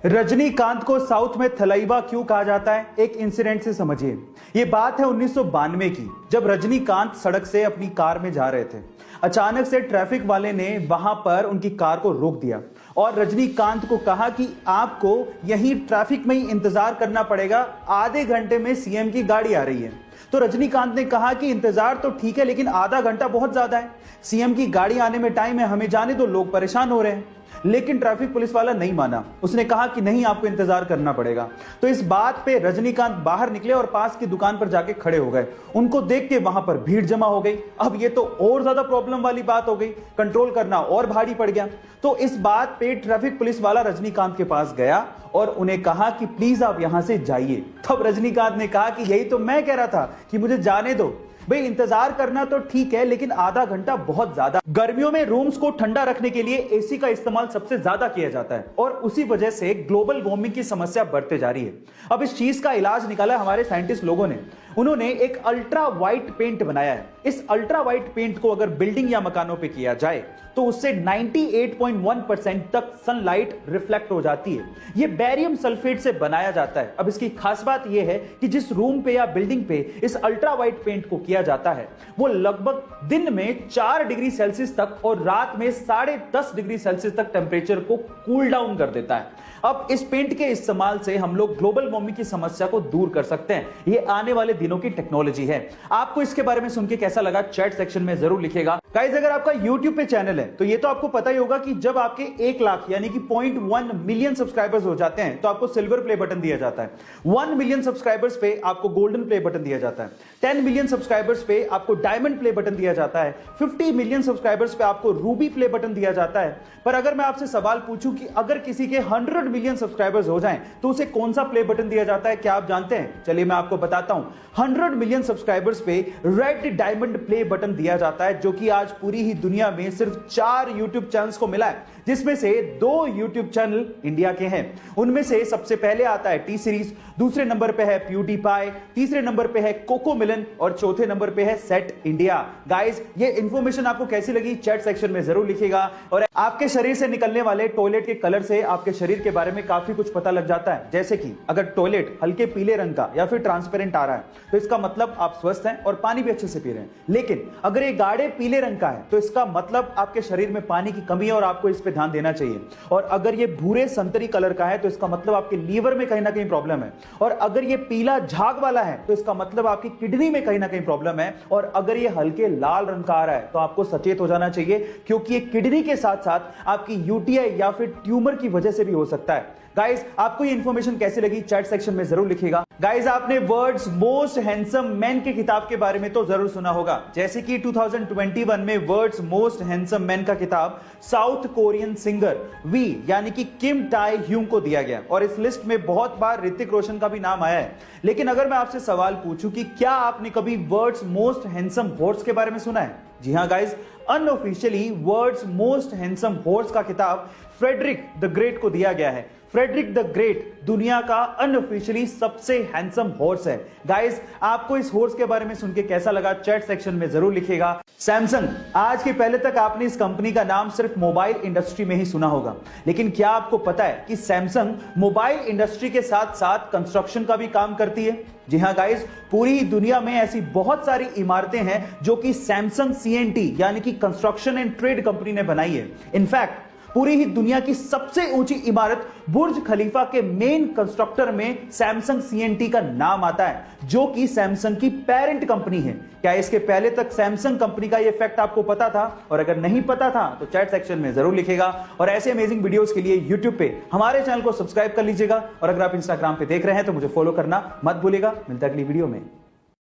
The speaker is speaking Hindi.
रजनीकांत को साउथ में थलाइवा क्यों कहा जाता है, एक इंसिडेंट से समझिए। ये बात है 1992 की, जब रजनीकांत सड़क से अपनी कार में जा रहे थे। अचानक से ट्रैफिक वाले ने वहां पर उनकी कार को रोक दिया और रजनीकांत को कहा कि आपको यहीं ट्रैफिक में ही इंतजार करना पड़ेगा, आधे घंटे में सीएम की गाड़ी आ रही है। तो रजनीकांत ने कहा कि इंतजार तो ठीक है, लेकिन आधा घंटा बहुत ज्यादा है, सीएम की गाड़ी आने में टाइम है, हमें जाने दो, लोग परेशान हो रहे हैं। लेकिन ट्रैफिक पुलिस वाला नहीं माना, उसने कहा कि नहीं, आपको इंतजार करना पड़ेगा। तो इस बात पे रजनीकांत बाहर निकले और पास की दुकान पर जाके खड़े हो गए। उनको देख के वहां पर भीड़ जमा हो गई। अब ये तो और ज्यादा प्रॉब्लम वाली बात हो गई, कंट्रोल करना और भारी पड़ गया। तो इस बात पे ट्रैफिक पुलिस वाला रजनीकांत के पास गया और उन्हें कहा कि प्लीज आप यहां से जाइए। तब रजनीकांत ने कहा कि यही तो मैं कह रहा था कि मुझे जाने दो भाई, इंतजार करना तो ठीक है, लेकिन आधा घंटा बहुत ज्यादा। गर्मियों में रूम्स को ठंडा रखने के लिए एसी का इस्तेमाल सबसे ज्यादा किया जाता है और उसी वजह से ग्लोबल वार्मिंग की समस्या बढ़ते जा रही है। अब इस चीज का इलाज निकाला हमारे साइंटिस्ट लोगों ने। उन्होंने एक अल्ट्रा वाइट पेंट बनाया है। इस अल्ट्रा वाइट पेंट को अगर बिल्डिंग या मकानों पे किया जाए तो उससे 98.1% तक सनलाइट रिफ्लेक्ट हो जाती है। यह बेरियम सल्फेट से बनाया जाता है। अब इसकी खास बात यह है कि जिस रूम पे या बिल्डिंग पे इस अल्ट्रा वाइट पेंट को किया जाता है वो लगभग दिन में 4 डिग्री सेल्सियस तक और रात में 10.5 डिग्री सेल्सियस तक टेम्परेचर को कूल डाउन कर देता है। अब इस पेंट के इस्तेमाल से हम लोग ग्लोबल वार्मिंग की समस्या को दूर कर सकते हैं। ये आने वाले दिनों की टेक्नोलॉजी है। आपको इसके बारे में सुन के कैसा लगा, चैट सेक्शन में जरूर लिखिएगा। गाइस, अगर आपका YouTube पे चैनल है तो ये तो आपको पता ही होगा कि जब आपके 1 लाख यानी कि 0.1 मिलियन सब्सक्राइबर्स हो जाते हैं तो आपको सिल्वर प्ले बटन दिया जाता है। 1 मिलियन सब्सक्राइबर्स पे आपको गोल्डन प्ले बटन दिया जाता है। 10 मिलियन सब्सक्राइबर्स पे आपको डायमंड प्ले बटन दिया जाता है। 50 मिलियन सब्सक्राइबर्स पे आपको रूबी प्ले बटन दिया जाता है। पर अगर मैं आपसे सवाल पूछूं कि अगर किसी के 100 मिलियन सब्सक्राइबर्स हो जाएं तो उसे कौन सा प्ले बटन दिया जाता है, क्या आप जानते हैं? चलिए मैं आपको बताता हूं। 100 मिलियन सब्सक्राइबर्स पे रेड डायमंड प्ले बटन दिया जाता है, जो कि आज पूरी ही दुनिया में सिर्फ 4 YouTube चैनल्स को मिला है, जिसमें से 2 YouTube चैनल इंडिया के हैं। उनमें से सबसे पहले आता है टी सीरीज, दूसरे नंबर पे है प्यूडीपाई, तीसरे नंबर पे है कोकोमिलन और चौथे नंबर पे है सेट इंडिया। गाइस, ये इंफॉर्मेशन आपको कैसी लगी चैट सेक्शन में जरूर लिखिएगा। और आपके शरीर से निकलने वाले टॉयलेट के कलर से आपके शरीर के बारे में काफी कुछ पता लग जाता है। जैसे कि अगर टॉयलेट हल्के पीले रंग का या फिर ट्रांसपेरेंट आ रहा है तो इसका मतलब आप स्वस्थ हैं और पानी भी अच्छे से पी रहे हैं। लेकिन अगर ये गाढ़े पीले रंग का है तो इसका मतलब आपके शरीर में पानी की कमी है और आपको इस पे ध्यान देना चाहिए। और अगर ये भूरे संतरी कलर का है तो इसका मतलब आपके लीवर में कहीं ना कहीं प्रॉब्लम है। और अगर ये पीला झाग वाला है तो इसका मतलब आपकी किडनी में कहीं ना कहीं प्रॉब्लम है। और अगर ये हल्के लाल रंग का आ रहा है तो आपको सचेत हो जाना चाहिए, क्योंकि ये किडनी के साथ साथ आपकी यूटीआई या फिर ट्यूमर की वजह से भी हो सकता है। गाइस, आपको ये इंफॉर्मेशन कैसी लगी चैट सेक्शन में जरूर लिखिएगा। गाइस, आपने वर्ल्ड्स मोस्ट हैंडसम मैन के किताब के बारे में तो जरूर सुना होगा, जैसे कि 2021 में वर्ल्ड्स मोस्ट हैंडसम मैन का किताब साउथ कोरियन सिंगर वी यानी कि किम टाई ह्यूंग को दिया गया और इस लिस्ट में बहुत बार ऋतिक रोशन का भी नाम आया है। लेकिन अगर मैं आपसे सवाल पूछूं कि क्या आपने कभी वर्ल्ड्स मोस्ट हैंडसम हॉर्स के बारे में सुना है? जी हां guys, unofficially world's most handsome horse का किताब फ्रेडरिक द ग्रेट को दिया गया है। फ्रेडरिक द ग्रेट दुनिया का अनऑफिशियली सबसे हैंडसम हॉर्स है। गाइस, आपको इस हॉर्स के बारे में सुन के कैसा लगा चैट सेक्शन में जरूर लिखिएगा। सैमसंग, आज के पहले तक आपने इस कंपनी का नाम सिर्फ मोबाइल इंडस्ट्री में ही सुना होगा, लेकिन क्या आपको पता है कि सैमसंग मोबाइल इंडस्ट्री के साथ साथ कंस्ट्रक्शन का भी काम करती है? जी हां गाइस, पूरी दुनिया में ऐसी बहुत सारी इमारतें हैं जो कि सैमसंग सीएनटी यानी कि कंस्ट्रक्शन एंड ट्रेड कंपनी ने बनाई है। इनफैक्ट पूरी ही दुनिया की सबसे ऊंची इमारत बुर्ज खलीफा के मेन कंस्ट्रक्टर में सैमसंग सीएनटी का नाम आता है, जो कि सैमसंग की पेरेंट कंपनी है। क्या इसके पहले तक सैमसंग कंपनी का ये फैक्ट आपको पता था? और अगर नहीं पता था तो चैट सेक्शन में जरूर लिखिएगा। और ऐसे अमेजिंग वीडियोस के लिए YouTube पे हमारे चैनल को सब्सक्राइब कर लीजिएगा। और अगर आप इंस्टाग्राम पे देख रहे हैं तो मुझे फॉलो करना मत भूलिएगा। मिलता है अगली वीडियो में।